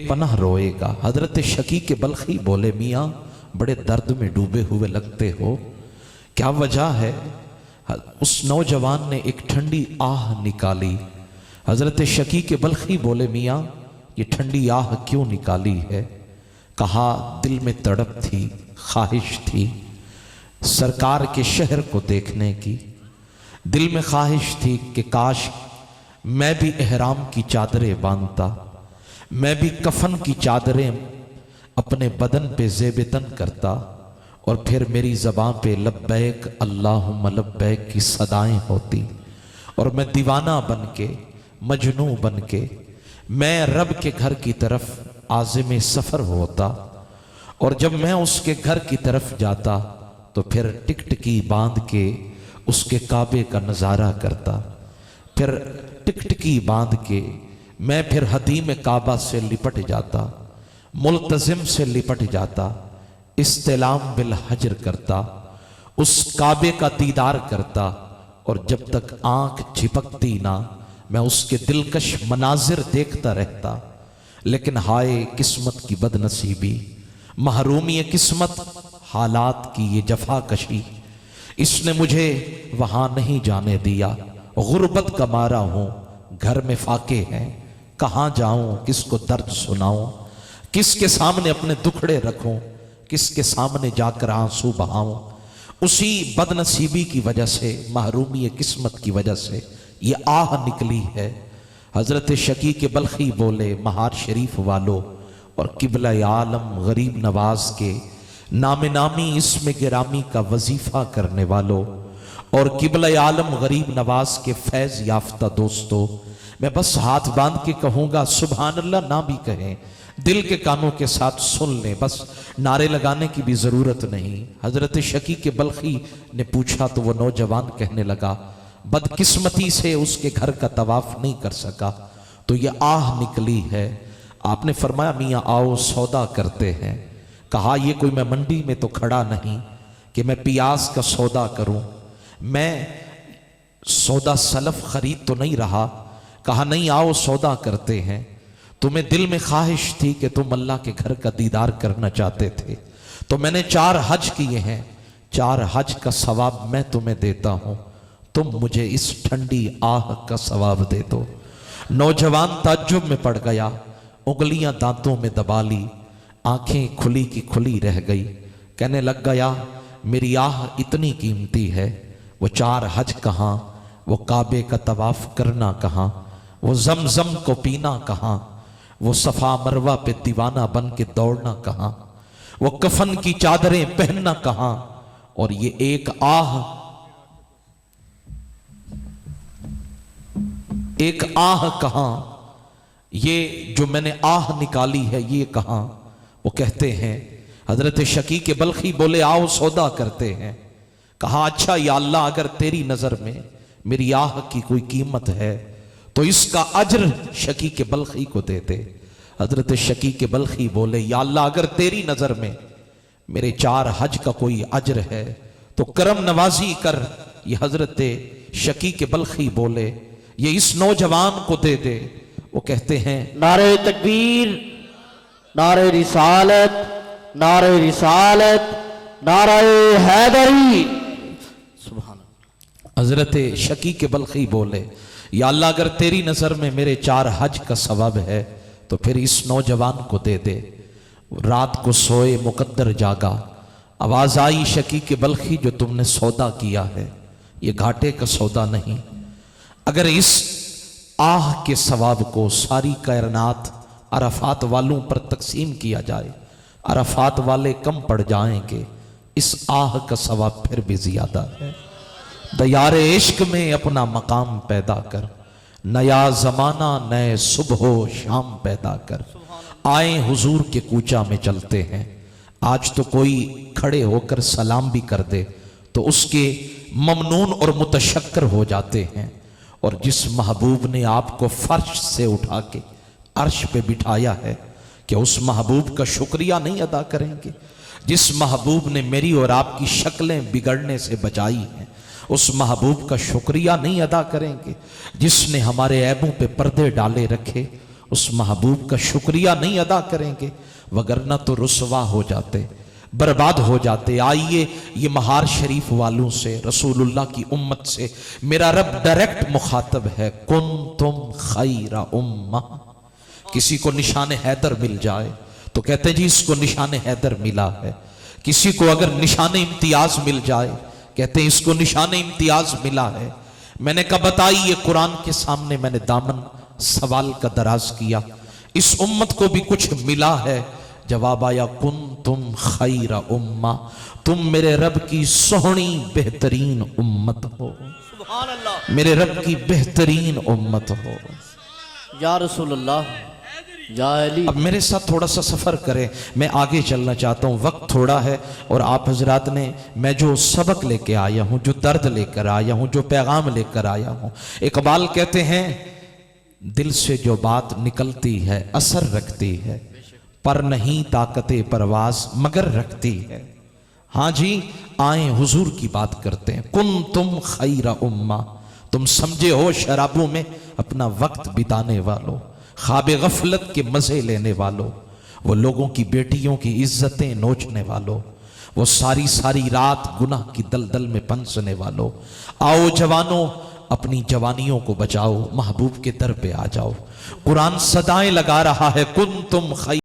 पनाह रोएगा। हजरत शकीक बल्खी बोले, मियाँ बड़े दर्द में डूबे हुए लगते हो, क्या वजह है? उस नौजवान ने एक ठंडी आह निकाली। हजरत शकीक बल्खी बोले, मियाँ ये ठंडी आह क्यों निकाली है? कहा, दिल में तड़प थी, ख्वाहिश थी सरकार के शहर को देखने की। दिल में ख्वाहिश थी कि काश मैं भी एहराम की चादरें बांधता, मैं भी कफन की चादरें अपने बदन पे ज़ेबतन करता और फिर मेरी ज़बान पे लब्बैक अल्लाहुम्मा लब्बैक की सदाएं होती और मैं दीवाना बन के, मजनू बन के मैं रब के घर की तरफ आज़िम सफ़र होता। और जब मैं उसके घर की तरफ जाता तो फिर टिकटिकी बांध के उसके काबे का नज़ारा करता। फिर टिकटिकी बांध के मैं फिर हदीम काबा से लिपट जाता, मुल्तजिम से लिपट जाता, इस्तिलाम बिल हजर करता, उस काबे का दीदार करता और जब तक आंख झिपकती ना मैं उसके दिलकश मनाजिर देखता रहता। लेकिन हाय किस्मत की बदनसीबी, महरूमी किस्मत, हालात की ये जफाकशी, इसने मुझे वहां नहीं जाने दिया। गुर्बत का मारा हूं, घर में फाके हैं, कहाँ जाऊं, किसको दर्द सुनाऊं, किसके सामने अपने दुखड़े रखूं, किसके सामने जाकर आंसू बहाऊं। उसी बदनसीबी की वजह से, महरूमी किस्मत की वजह से ये आह निकली है। हजरत शकीक बल्खी बोले, महार शरीफ वालों और किबला आलम गरीब नवाज के नामे नामी इसमें गिरामी का वजीफा करने वालों और किबला आलम गरीब नवाज के फैज याफ्ता दोस्तों, मैं बस हाथ बांध के कहूंगा, सुभान अल्लाह ना भी कहें, दिल के कानों के साथ सुन लें, बस नारे लगाने की भी जरूरत नहीं। हजरत शकीक बल्खी ने पूछा तो वो नौजवान कहने लगा, बदकिस्मती से उसके घर का तवाफ नहीं कर सका तो ये आह निकली है। आपने फरमाया, मियाँ आओ सौदा करते हैं। कहा, ये कोई मैं मंडी में तो खड़ा नहीं कि मैं प्याज का सौदा करूं, मैं सौदा सलफ खरीद तो नहीं रहा। कहा, नहीं आओ सौदा करते हैं। तुम्हें दिल में ख्वाहिश थी कि तुम अल्लाह के घर का दीदार करना चाहते थे, तो मैंने 4 हज किए हैं, 4 हज का सवाब मैं तुम्हें देता हूं, तुम मुझे इस ठंडी आह का सवाब दे दो। नौजवान ताज्जुब में पड़ गया, उंगलियां दांतों में दबा ली, आंखें खुली की खुली रह गई। कहने लग गया, मेरी आह इतनी कीमती है, वो 4 हज कहाँ, वो काबे का तवाफ करना कहाँ, वो जमजम को पीना कहाँ, वो सफा मरवा पे दीवाना बन के दौड़ना कहाँ, वो कफन की चादरें पहनना कहाँ, और ये एक आह कहाँ, ये जो मैंने आह निकाली है ये कहाँ। वो कहते हैं, हजरत शकीक बल्खी बोले, आओ सौदा करते हैं। कहा, अच्छा या अल्लाह, अगर तेरी नजर में मेरी आह की कोई कीमत है तो इसका अज्र शकीक बल्खी को दे दे। हजरत शकीक बल्खी बोले, या अल्लाह, अगर तेरी नजर में मेरे 4 हज का कोई अज्र है तो करम नवाजी कर। ये हजरत शकीक बल्खी बोले, ये इस नौजवान को दे दे। वो कहते हैं, नारे तकबीर, नारे रिसालत, नारे रिसालत, नारे हैदरी। सुभान। हजरत शकीक बल्खी बोले, या अल्लाह, अगर तेरी नजर में मेरे 4 हज का सवाब है तो फिर इस नौजवान को दे दे। रात को सोए मुकद्दर जागा, आवाज आई, शकीक बल्खी जो तुमने सौदा किया है ये घाटे का सौदा नहीं। अगर इस आह के सवाब को सारी कायनात अरफात वालों पर तकसीम किया जाए, अरफात वाले कम पड़ जाएंगे, इस आह का सवाब फिर भी ज्यादा है। दयारे इश्क में अपना मकाम पैदा कर, नया जमाना नए सुबह शाम पैदा कर। आए हुजूर के कूचा में चलते हैं। आज तो कोई खड़े होकर सलाम भी कर दे तो उसके ममनून और मुतशक्कर हो जाते हैं। और जिस महबूब ने आपको फर्श से उठा के अर्श पे बिठाया है, क्या उस महबूब का शुक्रिया नहीं अदा करेंगे? जिस महबूब ने मेरी और आपकी शक्लें बिगड़ने से बचाई हैं, उस महबूब का शुक्रिया नहीं अदा करेंगे? जिसने हमारे ऐबों पे पर्दे डाले रखे उस महबूब का शुक्रिया नहीं अदा करेंगे, वगरना तो रुसवा हो जाते, बर्बाद हो जाते। आइए ये महार शरीफ वालों से, रसूलुल्लाह की उम्मत से मेरा रब डायरेक्ट मुखातब है, कुंतुम खैरा उम्मा। किसी को निशान हैदर मिल जाए तो कहते हैं जी इसको निशान हैदर मिला है। किसी को अगर निशान इम्तियाज मिल जाए कहते हैं इसको निशान इम्तियाज मिला है। मैंने कहा बताइए, कुरान के सामने मैंने दामन सवाल का दराज किया, इस उम्मत को भी कुछ मिला है? जवाब आया कुंतुम खैरा उम्मा, तुम मेरे रब की सोहनी बेहतरीन उम्मत हो, सुभान अल्लाह। मेरे रब की बेहतरीन उम्मत हो। या रसूलल्लाह, या अली। अब मेरे साथ थोड़ा सा सफर करें, मैं आगे चलना चाहता हूँ, वक्त थोड़ा है और आप हजरात ने, मैं जो सबक लेके आया हूँ, जो दर्द लेकर आया हूँ, जो पैगाम लेकर आया हूँ। इकबाल कहते हैं दिल से जो बात निकलती है असर रखती है, पर नहीं ताकते परवाज मगर रखती है। हाँ जी, आए हुजूर की बात करते हैं। कुन तुम खैरा उम्मा, तुम समझे हो शराबों में अपना वक्त बिताने वालों, ख्वाब गफलत के मजे लेने वालों, वो लोगों की बेटियों की इज्जतें नोचने वालों, वो सारी सारी रात गुनाह की दलदल में पंसने वालों, आओ जवानों अपनी जवानियों को बचाओ, महबूब के दर पे आ जाओ। कुरान सदाएं लगा रहा है, कुन तुम खैरा